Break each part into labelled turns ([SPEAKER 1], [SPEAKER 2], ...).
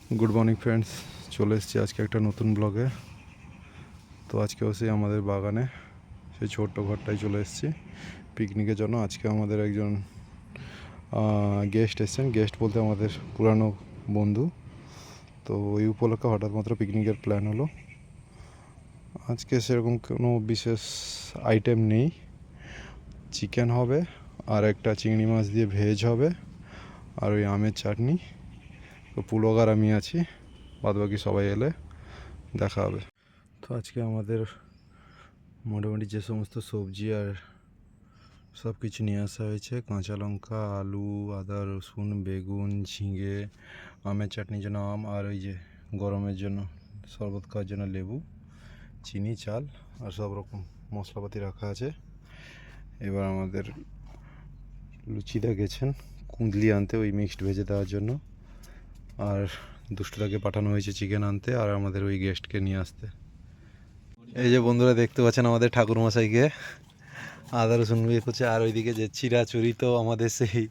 [SPEAKER 1] Good morning friends, চলে এসেছি আজকে একটা নতুন ব্লগে। তো আজকেও সেই আমাদের বাগানে সেই ছোট্ট ঘরটায় চলে এসেছি পিকনিকের জন্য। আজকে আমাদের একজন গেস্ট এসেছেন, গেস্ট বলতে আমাদের পুরানো বন্ধু। তো ওই উপলক্ষে হঠাৎ মাত্র পিকনিকের প্ল্যান হলো। আজকে সেরকম কোনো বিশেষ আইটেম নেই, চিকেন হবে আর একটা চিংড়ি মাছ দিয়ে ভেজ হবে আর ওই আমের চাটনি। তো পুলক আমি আছি, বাদবাকি সবাই এলে দেখা হবে। তো আজকে আমাদের মোটামুটি যে সমস্ত সবজি আর সব কিছু নিয়ে আসা হয়েছে, কাঁচা লঙ্কা, আলু, আদা, রসুন, বেগুন, ঝিঙে, আমের চাটনির জন্য আম, আর ওই যে গরমের জন্য শরবত খাওয়ার জন্য লেবু, চিনি, চাল আর সব রকম মশলাপাতি রাখা আছে। এবার আমাদের লুচিদা গেছেন কুঁদলি আনতে ওই মিক্সড ভেজে দেওয়ার জন্য, আর দুষ্টুদাকে পাঠানো হয়েছে চিকেন আনতে আর আমাদের ওই গেস্টকে নিয়ে আসতে। এই যে বন্ধুরা দেখতে পাচ্ছেন আমাদের ঠাকুরমশাইকে আদা রসুন বিয়ে করছে, আর ওইদিকে যে চিরাচুরি তো আমাদের সেই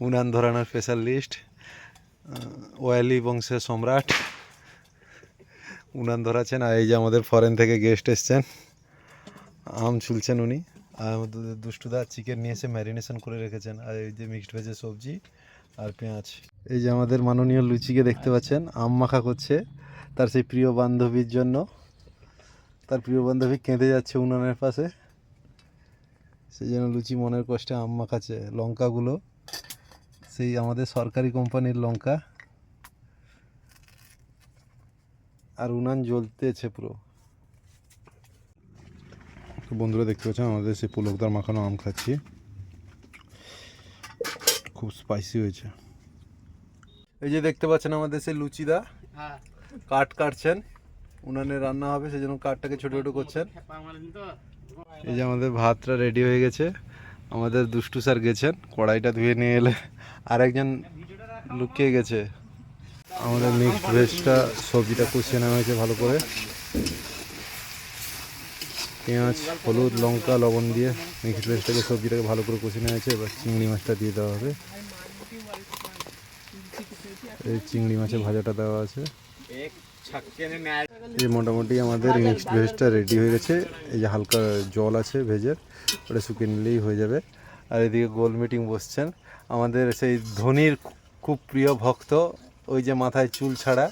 [SPEAKER 1] উনান ধরানোর স্পেশালিস্ট ওয়ালি বংশের সম্রাট উনান ধরাছেন। আর এই যে আমাদের ফরেন থেকে গেস্ট এসছেন, আম ছুলছেন উনি। আর আমাদের দুষ্টুদা চিকেন নিয়ে এসে ম্যারিনেশন করে রেখেছেন, আর এই যে মিক্সড ভেজের সবজি আর পেঁয়াজ। এই যে আমাদের মাননীয় লুচিকে দেখতে পাচ্ছেন আম মাখা করছে তার সেই প্রিয় বান্ধবীর জন্য। তার প্রিয় বান্ধবী কেঁদে যাচ্ছে উনানের পাশে, সেই জন্য লুচি মনের কষ্টে আম মাখাচ্ছে। লঙ্কাগুলো সেই আমাদের সরকারি কোম্পানির লঙ্কা, আর উনান জ্বলতেছে পুরো। তো বন্ধুরা দেখতে পাচ্ছেন আমাদের সেই পুলকদার মাখানো আম খাচ্ছি, খুব স্পাইসি হয়েছে। এই যে দেখতে পাচ্ছেন আমাদের সেই লুচিদা কাঠ কাটছেন, উনানে রান্না হবে সেই জন্য কাঠটাকে ছোটো ছোটো করছেন। এই যে আমাদের ভাতটা রেডি হয়ে গেছে, আমাদের দুষ্টু স্যার গেছেন কড়াইটা ধুয়ে নিয়ে এলে, আরেকজন লুকিয়ে গেছে। আমাদের মিক্সড ভেজটা সবজিটা কষিয়ে নেওয়া হয়েছে ভালো করে, পেঁয়াজ, হলুদ, লঙ্কা, লবণ দিয়ে মিক্সড ভেজটাকে সবজিটাকে ভালো করে কষিয়ে নেওয়া হয়েছে। এবার চিংড়ি মাছটা দিয়ে দেওয়া হবে, এই চিংড়ি মাছের ভাজাটা দেওয়া আছে। এই মোটামুটি আমাদের মিক্সড ভেজটা রেডি হয়ে গেছে। এই যে হালকা জল আছে ভেজের, ওটা শুকিয়ে নিলেই হয়ে যাবে। আর এদিকে গোল মিটিং বসছেন আমাদের সেই ধোনির খুব প্রিয় ভক্ত, ওই যে মাথায় চুল ছাড়া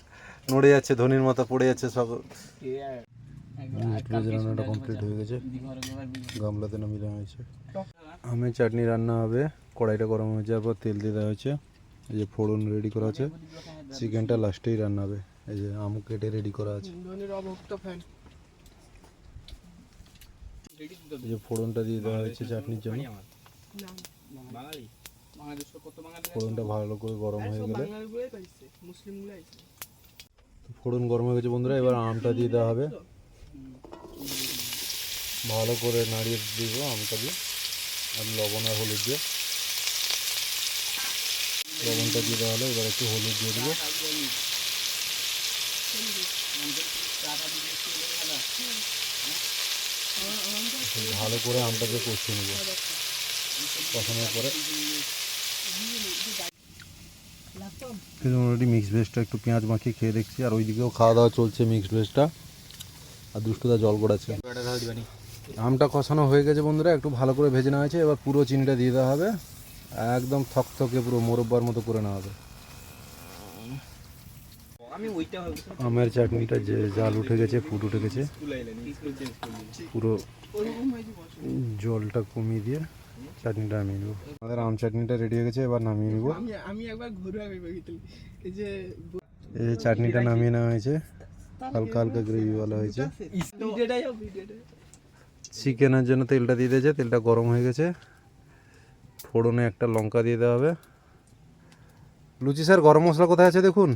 [SPEAKER 1] নড়ে যাচ্ছে, ধোনির মতো পড়ে যাচ্ছে সব। ভেজ রান্নাটা কমপ্লিট হয়ে গেছে, গামলাতে নামিয়ে দেওয়া হয়েছে। আমের চাটনি রান্না হবে, কড়াইটা গরম হয়ে যাওয়ার পর তেল দিয়ে দেওয়া হয়েছে। এই যে ফোড়ন রেডি করা আছে, চিকেনটা লাস্টেই রান্না হবে। এই যে আম কেটে রেডি করা আছে, এই যে ফোড়নটা দিয়ে দেওয়া হয়েছে চাটনির জন্য। ফোড়নটা ভালো করে গরম হয়ে গেলে, ফোড়ন গরম হয়ে গেছে বন্ধুরা, এবার আমটা দিয়ে দেওয়া হবে। ভালো করে নাড়িয়ে দিব আমটা দিয়ে, আর লবণ আর হলুদ দিয়ে, লবণটা দিয়ে দেওয়া হলো। এবার একটু হলুদ দিয়ে দেবো, ভালো করে আমটাকে কষিয়ে নেব। কষানোর পরে মোটামুটি মিক্সড ভেজটা একটু পেঁয়াজ মাখিয়ে খেয়ে দেখছি, আর ওইদিকেও খাওয়া দাওয়া চলছে মিক্সড ভেজটা। আর দুষ্টুদা জল গড়াচ্ছে। আমটা কষানো হয়ে গেছে বন্ধুরা, একটু ভালো করে ভেজে নেওয়া হয়েছে। এবার পুরো চিনিটা দিয়ে দেওয়া হবে, একদম থকথকে পুরো মোরব্বার মতো করে নেওয়া হবে। আমের চাটনিটা যে জাল উঠে গেছে, ফুট উঠে গেছে, পুরো জলটা কমিয়ে দিয়ে চাটনিটা নামিয়ে নেবো। আমাদের আম চাটনিটা রেডি হয়ে গেছে, এবার নামিয়ে নেবো। এই যে চাটনিটা নামিয়ে নেওয়া হয়েছে, হালকা হালকা গ্রেভিওয়ালা হয়েছে। চিকেনের জন্য তেলটা দিয়ে দিয়েছে, তেলটা গরম হয়ে গেছে। ফোড়নে একটা লঙ্কা দিয়ে দেওয়া হবে। লুচি স্যার গরম মশলা কোথায় আছে দেখুন,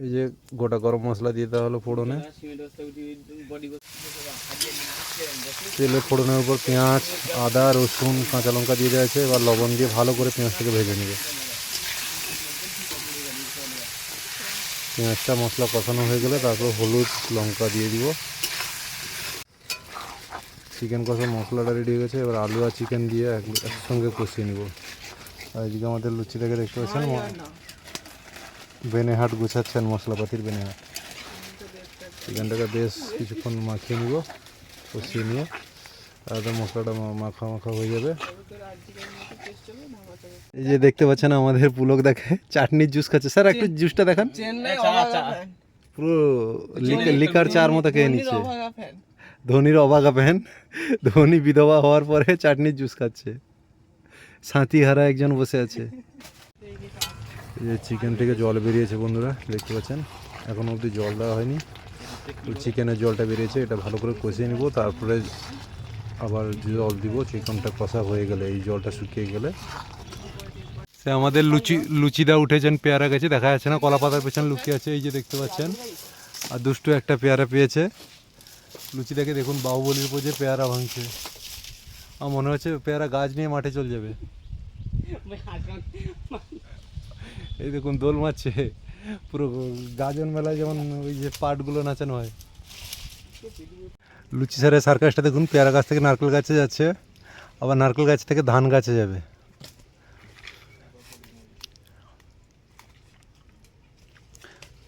[SPEAKER 1] এই যে গোটা গরম মশলা দিয়ে দেওয়া হলো ফোড়নে। তেলে ফোড়নের উপর পেঁয়াজ, আদা, রসুন, কাঁচা লঙ্কা দিয়ে দেওয়া আছে। এবার লবণ দিয়ে ভালো করে পেঁয়াজটাকে ভেজে নেবে। পেঁয়াজটা মশলা কষানো হয়ে গেলে তারপর হলুদ লঙ্কা দিয়ে দিব। চিকেন কষা মশলাটা রেডি হয়ে গেছে, এবার আলু আর চিকেন দিয়ে একসঙ্গে কষিয়ে নিব। আর এদিকে আমাদের লুচিটাকে দেখতে পাচ্ছেন, বেনেহাট গুছাচ্ছেন, মশলাপাতির বেনেহাট। চিকেনটাকে বেশ কিছুক্ষণ মাখিয়ে নিব, কষিয়ে নিয়ে একদম মশলাটা মাখা মাখা হয়ে যাবে। এই যে দেখতে পাচ্ছেন আমাদের পুলক দেখে চাটনির জুস খাচ্ছে। স্যার একটু জুসটা দেখান। পুরো লিকার চার মতো খেয়ে নিচ্ছে। ধোনির অবাগা ফ্যান, ধোনি বিধবা হওয়ার পরে চাটনির জুস খাচ্ছে। সাথী হারা একজন বসে আছে। এই যে চিকেন থেকে জল বেরিয়েছে বন্ধুরা, দেখতে পাচ্ছেন। এখনো অবধি জল দেওয়া হয়নি, চিকেনের জলটা বেরিয়েছে। এটা ভালো করে কষিয়ে নিব, তারপরে আবার জল দিব চিকেনটা কষা হয়ে গেলে, এই জলটা শুকিয়ে গেলে। সে আমাদের লুচিদা উঠেছেন, পেয়ারা গেছে, দেখা যাচ্ছে না, কলা পাতার পেছনে লুকিয়ে আছে। এই যে দেখতে পাচ্ছেন, আর দুষ্টু একটা পেয়ারা পেয়েছে। লুচিদাকে দেখুন বাহুবলীর পোজে পেয়ারা ভাঙছে। আমার মনে হচ্ছে পেয়ারা গাছ নিয়ে মাঠে চলে যাবে। এই দেখুন দোল মারছে পুরো গাজন মেলায়, যেমন ওই যে পাটগুলো নাচানো হয়। লুচি স্যারের সার্কাসটা দেখুন, পেয়ারা গাছ থেকে নারকেল গাছে যাচ্ছে, আবার নারকেল গাছ থেকে ধান গাছে যাবে।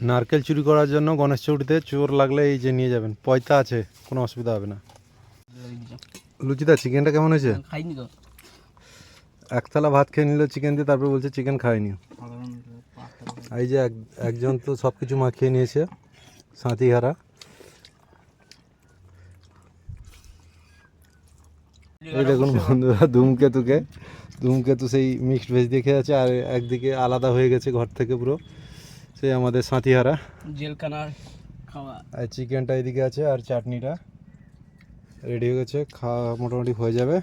[SPEAKER 1] নারকেল চুরি করার জন্য গণেশ চৌড়িতে চোর লাগলে এই যে নিয়ে যাবেন, পয়তা আছে, কোনো অসুবিধা হবে না। লুচিদা চিকেনটা কেমন হয়েছে?
[SPEAKER 2] খাইনি তো।
[SPEAKER 1] একতলা ভাত খেয়ে নিল চিকেন দিয়ে, তারপরে বলছে চিকেন খায়নি। এই যে একজন তো সব কিছু মাখিয়ে নিয়েছে, সাথী হারা। এই দেখুন বন্ধুরা, ধূমকেতু সেই মিক্সড ভেজ দিয়ে খেয়ে আছে, আর একদিকে আলাদা হয়ে গেছে ঘর থেকে পুরো, সেই আমাদের সাথী হারা
[SPEAKER 2] জেলখানার খাওয়া।
[SPEAKER 1] আর চিকেনটা এদিকে আছে, আর চাটনিটা রেডি হয়ে গেছে, খাওয়া মোটামুটি হয়ে যাবে।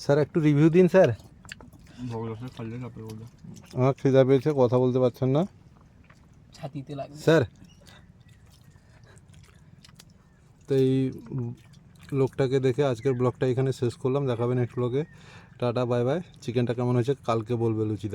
[SPEAKER 1] স্যার একটু রিভিউ দিন স্যার। আমার খিদা পেয়েছে, কথা বলতে পারছেন না
[SPEAKER 2] ছাতিতে লাগবে
[SPEAKER 1] স্যার। তো এই লোকটাকে দেখে আজকের ব্লগটা এখানে শেষ করলাম। দেখাবেন নেক্সট ব্লগে। Tata bye bye. চিকেনটা কেমন হয়েছে কালকে বলবে লুচিদা।